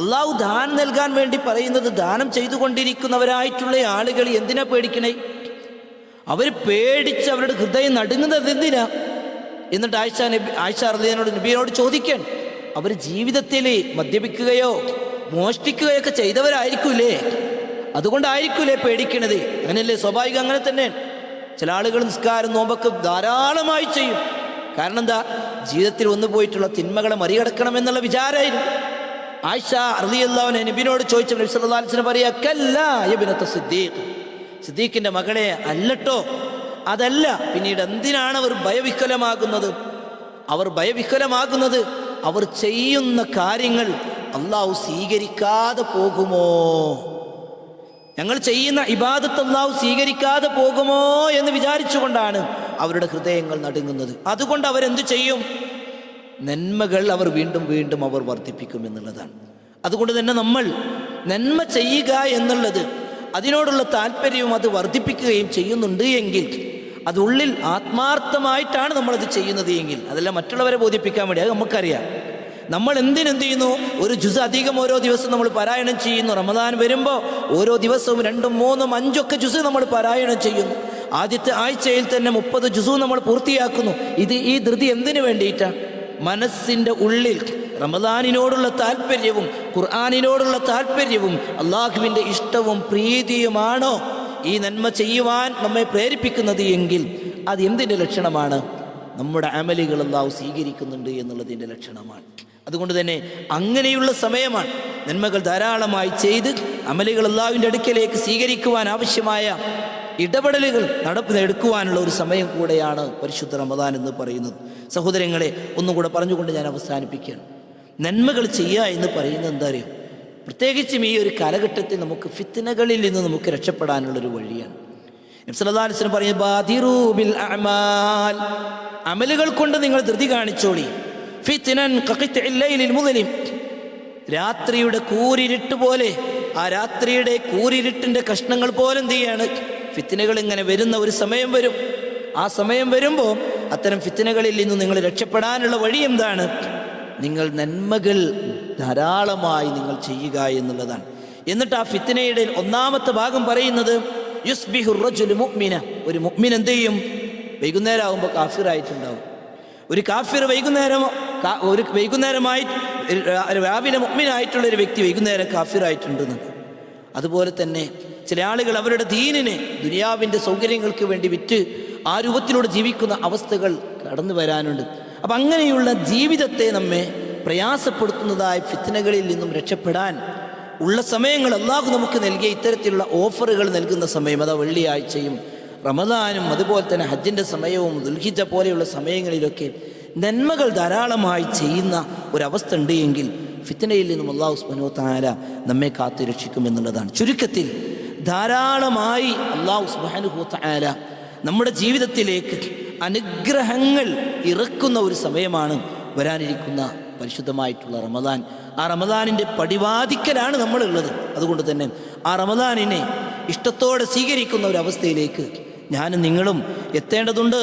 അള്ളാഹു ദാനം നൽകാൻ വേണ്ടി പറയുന്നത് ദാനം ചെയ്തുകൊണ്ടിരിക്കുന്നവരായിട്ടുള്ള ആളുകൾ എന്തിനാ പേടിക്കണേ? അവർ പേടിച്ച് അവരുടെ ഹൃദയം നടുങ്ങുന്നത് എന്തിനാ? എന്നിട്ട് ആയിഷ റളിയല്ലാഹു നബിയോട് ചോദിക്കാൻ, അവർ ജീവിതത്തിൽ മദ്യപിക്കുകയോ മോഷ്ടിക്കുകയോ ഒക്കെ ചെയ്തവരായിരിക്കൂലേ? അതുകൊണ്ടായിരിക്കൂലേ പേടിക്കണത്? അങ്ങനെയല്ലേ? സ്വാഭാവികം അങ്ങനെ തന്നെ. ചില ആളുകൾ നിസ്കാരം നോമ്പൊക്കെ ധാരാളമായി ചെയ്യും. കാരണം എന്താ? ജീവിതത്തിൽ വന്നു പോയിട്ടുള്ള തിന്മകളെ മറികടക്കണം എന്നുള്ള വിചാരമായിരുന്നു. ആയിഷ റളിയല്ലാഹു അൻഹ നബിയോട് ചോദിച്ചപ്പോൾ നബി സല്ലല്ലാഹു അലൈഹി വസല്ലം പറയാ, കല്ലാ യബ്നത സിദ്ദീഖ്, സിദ്ദീഖിന്റെ മകളെ അല്ലട്ടോ, അതല്ല. പിന്നീട് എന്തിനാണ് അവർ ഭയവിഹ്വലമാകുന്നത്? അവർ ഭയവിഹ്വലമാകുന്നത് അവർ ചെയ്യുന്ന കാര്യങ്ങൾ അള്ളാഹു സ്വീകരിക്കാതെ പോകുമോ, ഞങ്ങൾ ചെയ്യുന്ന ഇബാദത്ത് അള്ളാഹു സ്വീകരിക്കാതെ പോകുമോ എന്ന് വിചാരിച്ചുകൊണ്ടാണ് അവരുടെ ഹൃദയങ്ങൾ നടുങ്ങുന്നത്. അതുകൊണ്ട് അവരെന്തു ചെയ്യും? നന്മകൾ അവർ വീണ്ടും വീണ്ടും അവർ വർദ്ധിപ്പിക്കും എന്നുള്ളതാണ്. അതുകൊണ്ട് തന്നെ നമ്മൾ നന്മ ചെയ്യുക എന്നുള്ളത്, അതിനോടുള്ള താല്പര്യവും അത് വർദ്ധിപ്പിക്കുകയും ചെയ്യുന്നുണ്ട് എങ്കിൽ, അത് ഉള്ളിൽ ആത്മാർത്ഥമായിട്ടാണ് നമ്മളത് ചെയ്യുന്നത് എങ്കിൽ, അതല്ല മറ്റുള്ളവരെ ബോധിപ്പിക്കാൻ വേണ്ടി, അത് നമുക്കറിയാം. നമ്മൾ എന്ത് ചെയ്യുന്നു? ഒരു ജുസ് അധികം ഓരോ ദിവസം നമ്മൾ പാരായണം ചെയ്യുന്നു. റമദാൻ വരുമ്പോൾ ഓരോ ദിവസവും 2, 3, 5 ഒക്കെ ജുസ് നമ്മൾ പാരായണം ചെയ്യുന്നു. ആദ്യത്തെ ആഴ്ചയിൽ തന്നെ 30 ജുസു നമ്മൾ പൂർത്തിയാക്കുന്നു. ഈ ധൃതി എന്തിനു വേണ്ടിയിട്ടാണ്? മനസ്സിൻ്റെ ഉള്ളിൽ റമദാനിനോടുള്ള താല്പര്യവും ഖുർആനിനോടുള്ള താല്പര്യവും അള്ളാഹുവിൻ്റെ ഇഷ്ടവും പ്രീതിയുമാണോ ഈ നന്മ ചെയ്യുവാൻ നമ്മെ പ്രേരിപ്പിക്കുന്നത് എങ്കിൽ അത് എന്തിൻ്റെ ലക്ഷണമാണ്? നമ്മുടെ അമലുകൾ അള്ളാഹു സ്വീകരിക്കുന്നുണ്ട് എന്നുള്ളതിൻ്റെ ലക്ഷണമാണ്. അതുകൊണ്ട് തന്നെ അങ്ങനെയുള്ള സമയമാണ് നന്മകൾ ധാരാളമായി ചെയ്ത് അമലുകൾ അള്ളാഹുവിൻ്റെ അടുക്കലേക്ക് സ്വീകരിക്കുവാൻ ആവശ്യമായ ഇടപെടലുകൾ എടുക്കുവാനുള്ള ഒരു സമയം കൂടെയാണ് പരിശുദ്ധ റമദാൻ എന്ന് പറയുന്നത്. സഹോദരങ്ങളെ, ഒന്നുകൂടെ പറഞ്ഞുകൊണ്ട് ഞാൻ അവസാനിപ്പിക്കുകയാണ്. നന്മകൾ ചെയ്യുക എന്ന് പറയുന്നത് എന്താ അറിയോ? പ്രത്യേകിച്ചും ഈ ഒരു കാലഘട്ടത്തിൽ നമുക്ക് ഫിത്നകളിൽ നിന്ന് നമുക്ക് രക്ഷപ്പെടാനുള്ളൊരു വഴിയാണ്. നബി സല്ലല്ലാഹു അലൈഹി വസല്ലം പറഞ്ഞു, ബാദിറൂ ബിൽ അഅമാൽ, അമലുകൾ കൊണ്ട് നിങ്ങൾ ധൃതി കാണിച്ചോളി. ഫിത്നൻ ഖഖിത്ഇൽ ലൈലിൽ മുദ്ലിം, രാത്രിയുടെ കൂരിരുട്ട് പോലെ, ആ രാത്രിയുടെ കൂരിരുട്ടിൻ്റെ കഷ്ണങ്ങൾ പോലെ എന്ത് ചെയ്യാണ്? ഫിത്നകൾ ഇങ്ങനെ വരുന്ന ഒരു സമയം വരും. ആ സമയം വരുമ്പോൾ അത്തരം ഫിത്നകളിൽ നിന്ന് നിങ്ങൾ രക്ഷപ്പെടാനുള്ള വഴി എന്താണ്? നിങ്ങൾ നന്മകൾ ധാരാളമായി നിങ്ങൾ ചെയ്യുക എന്നുള്ളതാണ്. എന്നിട്ട് ആ ഫിത്നയുടെ ഒന്നാമത്തെ ഭാഗം പറയുന്നത് യുസ്ബിഹുർ റജുലു മുഅ്മിന, ഒരു മുഅ്മിൻ എന്ത് ചെയ്യും? വൈകുന്നേരം ആകുമ്പോൾ കാഫിറായിട്ടുണ്ടാവും. ഒരു കാഫിർ വൈകുന്നേരമായി രാവിലെ മുഅ്മിനായിട്ടുള്ള ഒരു വ്യക്തി വൈകുന്നേരം കാഫിറായിട്ടുണ്ടെന്ന്. അതുപോലെ തന്നെ ചില ആളുകൾ അവരുടെ ദീനിനെ ദുനിയാവിൻ്റെ സൗകര്യങ്ങൾക്ക് വേണ്ടി വിറ്റ് ആ രൂപത്തിലൂടെ ജീവിക്കുന്ന അവസ്ഥകൾ കടന്നു വരാനുണ്ട്. അപ്പം അങ്ങനെയുള്ള ജീവിതത്തെ നമ്മെ പ്രയാസപ്പെടുത്തുന്നതായ ഫിത്നകളിൽ നിന്നും രക്ഷപ്പെടാൻ ഉള്ള സമയങ്ങൾ അല്ലാഹു നമുക്ക് നൽകിയ ഇത്തരത്തിലുള്ള ഓഫറുകൾ നൽകുന്ന സമയം, അതാ വെള്ളിയാഴ്ചയും റമദാനും അതുപോലെ തന്നെ ഹജ്ജിൻ്റെ സമയവും ദുൽഹിജ്ജ പോലെയുള്ള സമയങ്ങളിലൊക്കെ നന്മകൾ ധാരാളമായി ചെയ്യുന്ന ഒരവസ്ഥ ഉണ്ട് എങ്കിൽ ഫിത്നയിൽ നിന്നും അല്ലാഹു സുബ്ഹാനഹു വ തആല നമ്മെ കാത്തു രക്ഷിക്കുമെന്നുള്ളതാണ്. ചുരുക്കത്തിൽ ധാരാളമായി അല്ലാഹു സുബ്ഹാനഹു വ തആല നമ്മുടെ ജീവിതത്തിലേക്ക് അനുഗ്രഹങ്ങൾ ഇറക്കുന്ന ഒരു സമയമാണ് വരാനിരിക്കുന്ന പരിശുദ്ധമായിട്ടുള്ള റമദാൻ. ആ റമദാനിൻ്റെ പടിവാതിക്കലാണ് നമ്മളുള്ളത്. അതുകൊണ്ട് തന്നെ ആ റമദാനിനെ ഇഷ്ടത്തോടെ സ്വീകരിക്കുന്ന ഒരവസ്ഥയിലേക്ക് ഞാനും നിങ്ങളും എത്തേണ്ടതുണ്ട്.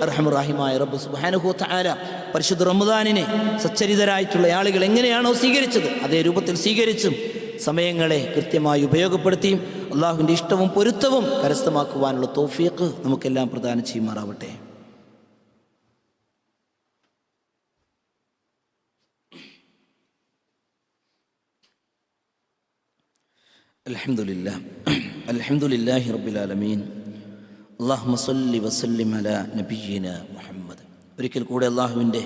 റഹ്മാനായ റബ്ബ് സുബ്ഹാനഹു വ തആല പരിശുദ്ധ റമദാനിനെ സച്ചരിതരായിട്ടുള്ള ആളുകൾ എങ്ങനെയാണോ സ്വീകരിച്ചത് അതേ രൂപത്തിൽ സ്വീകരിച്ചും സമയങ്ങളെ കൃത്യമായി ഉപയോഗപ്പെടുത്തിയും അള്ളാഹുവിൻ്റെ ഇഷ്ടവും പൊരുത്തവും കരസ്ഥമാക്കുവാനുള്ള തൗഫീഖ് നമുക്കെല്ലാം പ്രദാനം ചെയ്യുമാറാവട്ടെ. അൽഹംദുലില്ലാഹി റബ്ബിൽ ആലമീൻ. അല്ലാഹുമ്മ സ്വല്ലി വസല്ലിം അലാ നബിയ്യിനാ മുഹമ്മദ്. ഒരിക്കൽ കൂടെ അള്ളാഹുവിൻ്റെ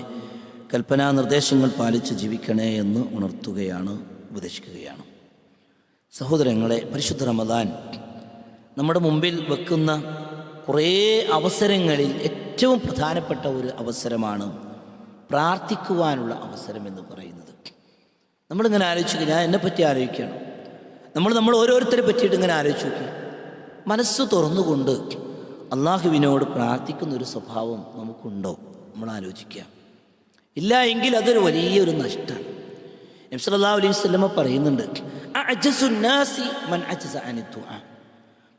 കൽപ്പനാ നിർദ്ദേശങ്ങൾ പാലിച്ച് ജീവിക്കണേ എന്ന് ഉണർത്തുകയാണ്, ഉപദേശിക്കുകയാണ്. സഹോദരങ്ങളെ, പരിശുദ്ധ റമദാൻ നമ്മുടെ മുമ്പിൽ വെക്കുന്ന കുറേ അവസരങ്ങളിൽ ഏറ്റവും പ്രധാനപ്പെട്ട ഒരു അവസരമാണ് പ്രാർത്ഥിക്കുവാനുള്ള അവസരം എന്ന് പറയുന്നത്. നമ്മളിങ്ങനെ ആലോചിക്കുക, ഞാൻ എന്നെപ്പറ്റി ആലോചിക്കുകയാണ്, നമ്മൾ ഓരോരുത്തരെ പറ്റിയിട്ട് ഇങ്ങനെ ആലോചിച്ച് നോക്കി, മനസ്സ് തുറന്നുകൊണ്ട് അള്ളാഹുവിനോട് പ്രാർത്ഥിക്കുന്നൊരു സ്വഭാവം നമുക്കുണ്ടോ? നമ്മൾ ആലോചിക്കുക. ഇല്ല എങ്കിൽ അതൊരു വലിയൊരു നഷ്ടമാണ്. നബി സല്ലല്ലാഹു അലൈഹി വസല്ലം പറയുന്നുണ്ട്, അഅ്ജസുന്നാസി മൻ അജ്സ അനി ദുആ,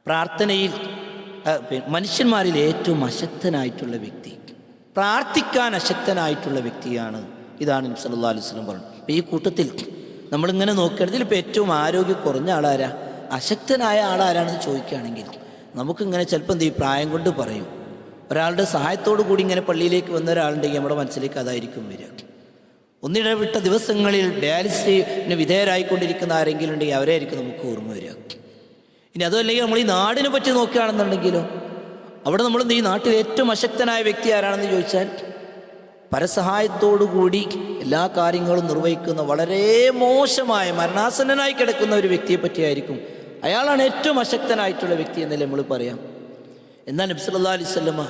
പ്രാർത്ഥനയിൽ മനുഷ്യന്മാരിൽ ഏറ്റവും അശക്തനായിട്ടുള്ള വ്യക്തി, പ്രാർത്ഥിക്കാൻ അശക്തനായിട്ടുള്ള വ്യക്തിയാണ്. ഇതാണ് നബി സല്ലല്ലാഹു അലൈഹി വസല്ലം പറഞ്ഞത്. അപ്പോൾ ഈ കൂട്ടത്തിൽ നമ്മളിങ്ങനെ നോക്കുകയാണെങ്കിൽ ഇതിലിപ്പോൾ ഏറ്റവും ആരോഗ്യം കുറഞ്ഞ ആളാരാ, അശക്തനായ ആളാരാണെന്ന് ചോദിക്കുകയാണെങ്കിൽ നമുക്കിങ്ങനെ ചിലപ്പോൾ എന്ത് ചെയ്യും, പ്രായം കൊണ്ട് പറയും. ഒരാളുടെ സഹായത്തോടു കൂടി ഇങ്ങനെ പള്ളിയിലേക്ക് വന്ന ഒരാളുണ്ടെങ്കിൽ നമ്മുടെ മനസ്സിലേക്ക് അതായിരിക്കും വരിക. ഒന്നിടവിട്ട ദിവസങ്ങളിൽ ഡയാലിസിന് വിധേയരായിക്കൊണ്ടിരിക്കുന്ന ആരെങ്കിലും ഉണ്ടെങ്കിൽ അവരെയായിരിക്കും നമുക്ക് ഓർമ്മ വരിക. ഇനി അതുമല്ലെങ്കിൽ നമ്മൾ ഈ നാടിനെ പറ്റി നോക്കുകയാണെന്നുണ്ടെങ്കിലോ, അവിടെ നമ്മൾ ഈ നാട്ടിൽ ഏറ്റവും അശക്തനായ വ്യക്തി ആരാണെന്ന് ചോദിച്ചാൽ പരസഹായത്തോടുകൂടി എല്ലാ കാര്യങ്ങളും നിർവഹിക്കുന്ന വളരെ മോശമായ മരണാസന്നനായി കിടക്കുന്ന ഒരു വ്യക്തിയെ പറ്റിയായിരിക്കും, അയാളാണ് ഏറ്റവും അശക്തനായിട്ടുള്ള വ്യക്തി എന്നല്ലേ നമ്മൾ പറയാം. എന്നാൽ നബി സല്ലല്ലാഹു അലൈഹി വസല്ലമ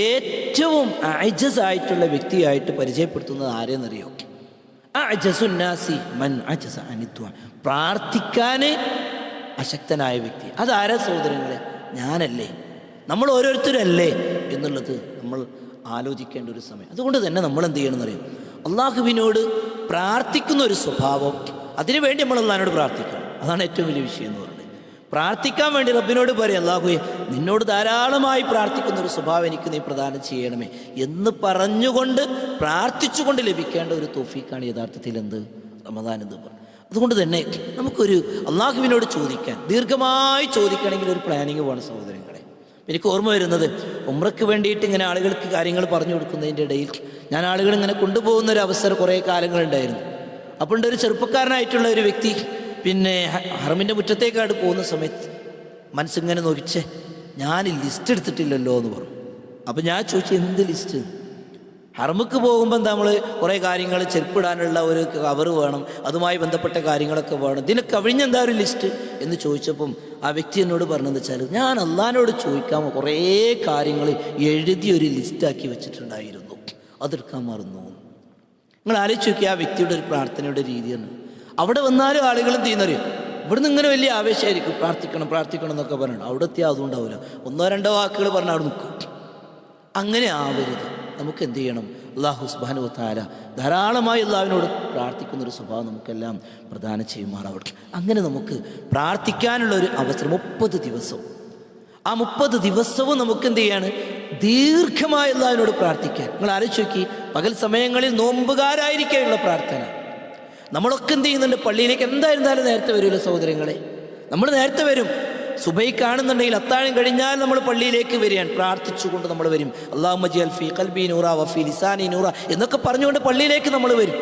ഏറ്റവും അഅ്ജസ് ആയിട്ടുള്ള വ്യക്തിയായിട്ട് പരിചയപ്പെടുത്തുന്നത് ആരെന്നറിയോ? അഅ്ജസുന്നാസി മൻ അജസ അനിദ്ദുആ. പ്രാർത്ഥിക്കാൻ അശക്തനായ വ്യക്തി അതാരാ സഹോദരങ്ങളെ? ഞാനല്ലേ, നമ്മൾ ഓരോരുത്തരല്ലേ എന്നുള്ളത് നമ്മൾ ആലോചിക്കേണ്ട ഒരു സമയം. അതുകൊണ്ട് തന്നെ നമ്മൾ എന്ത് ചെയ്യണമെന്നറിയാം, അള്ളാഹുവിനോട് പ്രാർത്ഥിക്കുന്ന ഒരു സ്വഭാവം, അതിനുവേണ്ടി നമ്മൾ അള്ളാഹിനോട് പ്രാർത്ഥിക്കണം. അതാണ് ഏറ്റവും വലിയ വിഷയം എന്ന് പറയുന്നത്. പ്രാർത്ഥിക്കാൻ വേണ്ടി റബ്ബിനോട് പറയും, അള്ളാഹുവേ നിന്നോട് ധാരാളമായി പ്രാർത്ഥിക്കുന്ന ഒരു സ്വഭാവം എനിക്ക് നീ പ്രദാനം ചെയ്യണമേ എന്ന് പറഞ്ഞുകൊണ്ട് പ്രാർത്ഥിച്ചുകൊണ്ട് ലഭിക്കേണ്ട ഒരു തൗഫീഖാണ് യഥാർത്ഥത്തിൽ എന്ത് റമദാൻ എന്ന് പറഞ്ഞു. അതുകൊണ്ട് തന്നെ നമുക്കൊരു അള്ളാഹുവിനോട് ചോദിക്കാൻ, ദീർഘമായി ചോദിക്കണമെങ്കിൽ ഒരു പ്ലാനിങ് വേണം സഹോദരങ്ങളെ. എനിക്ക് ഓർമ്മ വരുന്നത്, ഉംറയ്ക്ക് വേണ്ടിയിട്ട് ഇങ്ങനെ ആളുകൾക്ക് കാര്യങ്ങൾ പറഞ്ഞു കൊടുക്കുന്നതിൻ്റെ ഇടയിൽ ഞാൻ ആളുകൾ ഇങ്ങനെ കൊണ്ടുപോകുന്ന ഒരു അവസരം കുറേ കാലങ്ങളുണ്ടായിരുന്നു. അപ്പോൾ ഒരു ചെറുപ്പക്കാരനായിട്ടുള്ള ഒരു വ്യക്തി പിന്നെ ഹറമിൻ്റെ മുറ്റത്തേക്കാട് പോകുന്ന സമയത്ത് മനസ്സിങ്ങനെ നോക്കിച്ചേ, ഞാൻ ലിസ്റ്റ് എടുത്തിട്ടില്ലല്ലോ എന്ന് പറഞ്ഞു. അപ്പം ഞാൻ ചോദിച്ചു, എന്ത് ലിസ്റ്റ്? ഹറമുക്ക് പോകുമ്പോൾ നമ്മൾ കുറേ കാര്യങ്ങൾ, ചെരുപ്പിടാനുള്ള ഒരു കവർ വേണം, അതുമായി ബന്ധപ്പെട്ട കാര്യങ്ങളൊക്കെ വേണം, ഇതിനെ കവിഞ്ഞെന്താ ഒരു ലിസ്റ്റ് എന്ന് ചോദിച്ചപ്പം ആ വ്യക്തി എന്നോട് പറഞ്ഞതെന്ന് വെച്ചാൽ, ഞാൻ അള്ളാഹിനോട് ചോദിക്കാമോ കുറേ കാര്യങ്ങൾ എഴുതിയൊരു ലിസ്റ്റാക്കി വെച്ചിട്ടുണ്ടായിരുന്നു, അതെടുക്കാൻ മറന്നു. നിങ്ങൾ ആലോചിച്ച് നോക്കി ആ വ്യക്തിയുടെ ഒരു പ്രാർത്ഥനയുടെ രീതിയാണ്. അവിടെ വന്നാലും ആളുകൾ എന്ത് ചെയ്യുന്നറിയോ, ഇവിടുന്ന് ഇങ്ങനെ വലിയ ആവേശമായിരിക്കും, പ്രാർത്ഥിക്കണം പ്രാർത്ഥിക്കണം എന്നൊക്കെ പറയണം. അവിടെ എത്തിയാൽ അതും ഉണ്ടാവില്ല, ഒന്നോ രണ്ടോ വാക്കുകൾ പറഞ്ഞാൽ അവിടെ നിൽക്കും. അങ്ങനെ ആവരുത്. നമുക്ക് എന്ത് ചെയ്യണം, അല്ലാഹു സുബ്ഹാനഹു വ തആല ധാരാളമായി അല്ലാഹുവിനോട് പ്രാർത്ഥിക്കുന്നൊരു സ്വഭാവം നമുക്കെല്ലാം പ്രദാനം ചെയ്യുമാറാവട്ടെ. അങ്ങനെ നമുക്ക് പ്രാർത്ഥിക്കാനുള്ള ഒരു അവസരം 30 ദിവസം, ആ 30 ദിവസവും നമുക്ക് എന്ത് ചെയ്യാണ്, ദീർഘമായി അല്ലാഹുവിനോട് പ്രാർത്ഥിക്കാൻ. നിങ്ങൾ ആലോചിച്ച് നോക്കി, പകൽ സമയങ്ങളിൽ നോമ്പുകാരായിരിക്കാനുള്ള പ്രാർത്ഥന. നമ്മളൊക്കെ എന്ത് ചെയ്യുന്നുണ്ട്, പള്ളിയിലേക്ക് എന്തായിരുന്നാലും നേരത്തെ വരുമല്ലോ സഹോദരങ്ങളെ. നമ്മൾ നേരത്തെ വരും. സുബൈ കാണുന്നുണ്ടെങ്കിൽ അത്താഴം കഴിഞ്ഞാൽ നമ്മൾ പള്ളിയിലേക്ക് വരികയാണ്, പ്രാർത്ഥിച്ചുകൊണ്ട് നമ്മൾ വരും. അല്ലാഹുമ്മ ജ്അൽ ഫീ ഖൽബി നൂറ വഫീ ലിസാനി നൂറ എന്നൊക്കെ പറഞ്ഞുകൊണ്ട് പള്ളിയിലേക്ക് നമ്മൾ വരും.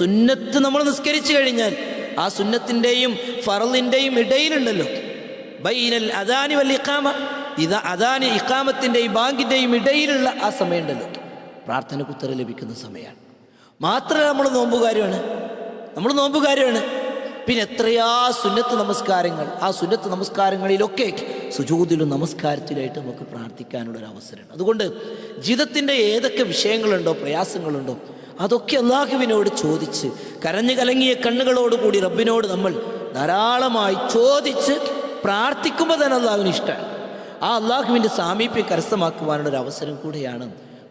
സുന്നത്ത് നമ്മൾ നിസ്കരിച്ചു കഴിഞ്ഞാൽ ആ സുന്നത്തിൻ്റെയും ഫറളിൻ്റെയും ഇടയിലുണ്ടല്ലോ, ബൈനൽ അദാനി വൽ ഇഖാമ, ഇത് അദാനി ഇഖാമത്തിൻ്റെയും ബാങ്കിൻ്റെയും ഇടയിലുള്ള ആ സമയമുണ്ടല്ലോ, പ്രാർത്ഥനയ്ക്ക് ഉത്തരം ലഭിക്കുന്ന സമയമാണ്. മാത്രമല്ല നമ്മൾ നോമ്പുകാരാണ്. പിന്നെ എത്രയാ സുന്നത്ത് നമസ്കാരങ്ങൾ, ആ സുന്നത്ത് നമസ്കാരങ്ങളിലൊക്കെ സുജൂദിലും നമസ്കാരത്തിലായിട്ട് നമുക്ക് പ്രാർത്ഥിക്കാനുള്ളൊരു അവസരമാണ്. അതുകൊണ്ട് ജീവിതത്തിൻ്റെ ഏതൊക്കെ വിഷയങ്ങളുണ്ടോ, പ്രയാസങ്ങളുണ്ടോ, അതൊക്കെ അല്ലാഹുവിനോട് ചോദിച്ച് കരഞ്ഞു കലങ്ങിയ കണ്ണുകളോടുകൂടി റബ്ബിനോട് നമ്മൾ ധാരാളമായി ചോദിച്ച് പ്രാർത്ഥിക്കുമ്പോൾ തന്നെ അല്ലാഹുവിന് ഇഷ്ടമാണ്. ആ അല്ലാഹുവിൻ്റെ സാമീപ്യം കരസ്ഥമാക്കുവാനുള്ളൊരു അവസരം കൂടെയാണ്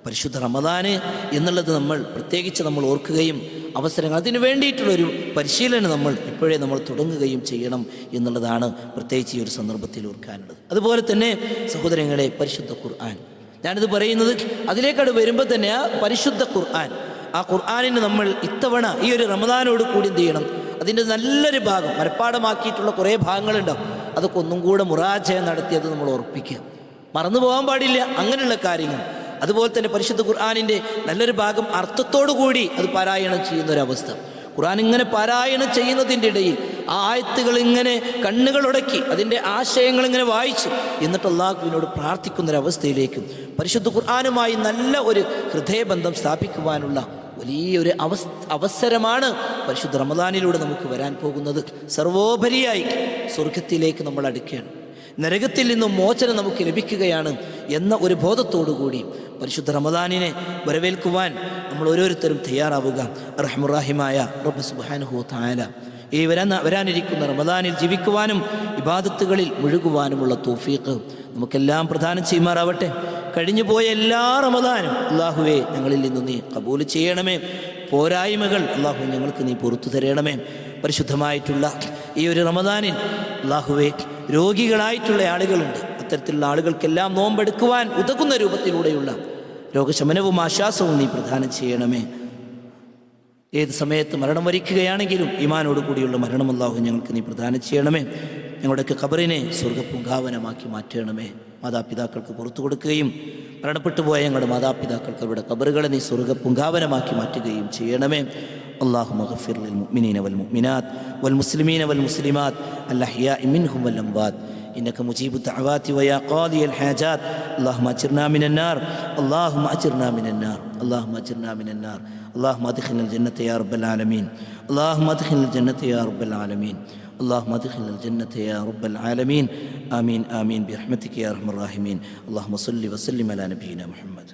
പരിശുദ്ധ റമദാന് എന്നുള്ളത് നമ്മൾ പ്രത്യേകിച്ച് നമ്മൾ ഓർക്കുകയും അവസരങ്ങൾ അതിനു വേണ്ടിയിട്ടുള്ളൊരു പരിശീലനം നമ്മൾ തുടങ്ങുകയും ചെയ്യണം എന്നുള്ളതാണ് പ്രത്യേകിച്ച് ഈ ഒരു സന്ദർഭത്തിൽ ഓർക്കാനുള്ളത്. അതുപോലെ തന്നെ സഹോദരങ്ങളെ, പരിശുദ്ധ ഖുർആൻ, ഞാനിത് പറയുന്നത് അതിലേക്കട് വരുമ്പോൾ തന്നെ ആ പരിശുദ്ധ ഖുർആൻ, ആ ഖുർആനിന് നമ്മൾ ഇത്തവണ ഈ ഒരു റമദാനോട് കൂടി എന്ത് ചെയ്യണം, അതിൻ്റെ നല്ലൊരു ഭാഗം മനഃപ്പാടമാക്കിയിട്ടുള്ള കുറേ ഭാഗങ്ങളുണ്ടാവും, അതൊക്കെ ഒന്നും കൂടെ മുറാജ നടത്തി അത് നമ്മൾ ഉറപ്പിക്കുക, മറന്നു പോകാൻ പാടില്ല അങ്ങനെയുള്ള കാര്യങ്ങൾ. അതുപോലെ തന്നെ പരിശുദ്ധ ഖുർആനിൻ്റെ നല്ലൊരു ഭാഗം അർത്ഥത്തോടു കൂടി അത് പാരായണം ചെയ്യുന്നൊരവസ്ഥ. ഖുർആൻ ഇങ്ങനെ പാരായണം ചെയ്യുന്നതിൻ്റെ ഇടയിൽ ആ ആയത്തുകൾ ഇങ്ങനെ കണ്ണുകളുടക്കി അതിൻ്റെ ആശയങ്ങൾ ഇങ്ങനെ വായിച്ച് എന്നിട്ട് അല്ലാഹുവിനോട് പ്രാർത്ഥിക്കുന്നൊരവസ്ഥയിലേക്കും പരിശുദ്ധ ഖുർആനുമായി നല്ല ഒരു ഹൃദയബന്ധം സ്ഥാപിക്കുവാനുള്ള വലിയൊരു അവസരമാണ് പരിശുദ്ധ റമദാനിലൂടെ നമുക്ക് വരാൻ പോകുന്നത്. സർവോപരിയായി സ്വർഗത്തിലേക്ക് നമ്മൾ അടുക്കുകയാണ്, നരകത്തിൽ നിന്നും മോചനം നമുക്ക് ലഭിക്കുകയാണ് എന്ന ഒരു ബോധത്തോടുകൂടി പരിശുദ്ധ റമദാനിനെ വരവേൽക്കുവാൻ നമ്മൾ ഓരോരുത്തരും തയ്യാറാവുക. റഹ്മുറാഹിമായ റബ്ബ് സുബ്ഹാനഹു വ തആല ഈ വരാനിരിക്കുന്ന റമദാനിൽ ജീവിക്കുവാനും ഇബാദത്തുകളിൽ മുഴുകുവാനുമുള്ള തൗഫീഖ് നമുക്കെല്ലാം പ്രദാനം ചെയ്യുമാറാവട്ടെ. കഴിഞ്ഞുപോയ എല്ലാ റമദാനും അല്ലാഹുവേ ഞങ്ങളിൽ നിന്ന് നീ ഖബൂൽ ചെയ്യണമേ. പോരായ്മകൾ അല്ലാഹു ഞങ്ങൾക്ക് നീ പുറത്തു തരണമേ. പരിശുദ്ധമായിട്ടുള്ള ഈ ഒരു റമദാനിൽ അല്ലാഹുവേ രോഗികളായിട്ടുള്ള ആളുകളുണ്ട്, അത്തരത്തിലുള്ള ആളുകൾക്കെല്ലാം നോമ്പെടുക്കുവാൻ ഉതകുന്ന രൂപത്തിലൂടെയുള്ള രോഗശമനവും ആശ്വാസവും നീ പ്രദാനം ചെയ്യണമേ. ഏത് സമയത്ത് മരണം വരിക്കുകയാണെങ്കിലും ഈമാനോട് കൂടിയുള്ള മരണം അല്ലാഹു ഞങ്ങൾക്ക് നീ പ്രദാനം ചെയ്യണമേ. ഞങ്ങളുടെയൊക്കെ ഖബറിനെ സ്വർഗ്ഗപൂങ്കാവനമാക്കി മാറ്റണമേ. മാതാപിതാക്കൾക്ക് പുറത്തു കൊടുക്കുകയും മരണപ്പെട്ടു പോയ ഞങ്ങളുടെ മാതാപിതാക്കൾക്ക് അവരുടെ ഖബറുകളെ നീ സ്വർഗ്ഗപൂങ്കാവനമാക്കി മാറ്റുകയും ചെയ്യണമേ. اللهم اغفر للمؤمنين والمؤمنات والمسلمين والمسلمات الأحياء منهم والأموات إنك مجيب الدعوات ويا قاضي الحاجات. اللهم أجرنا من النار، اللهم أجرنا من النار، اللهم أجرنا من النار. اللهم أدخلنا الجنة يا رب العالمين، اللهم أدخلنا الجنة يا رب العالمين، اللهم أدخلنا الجنة يا رب العالمين. آمين آمين برحمتك يا أرحم الراحمين. اللهم صل وسلم على نبينا محمد.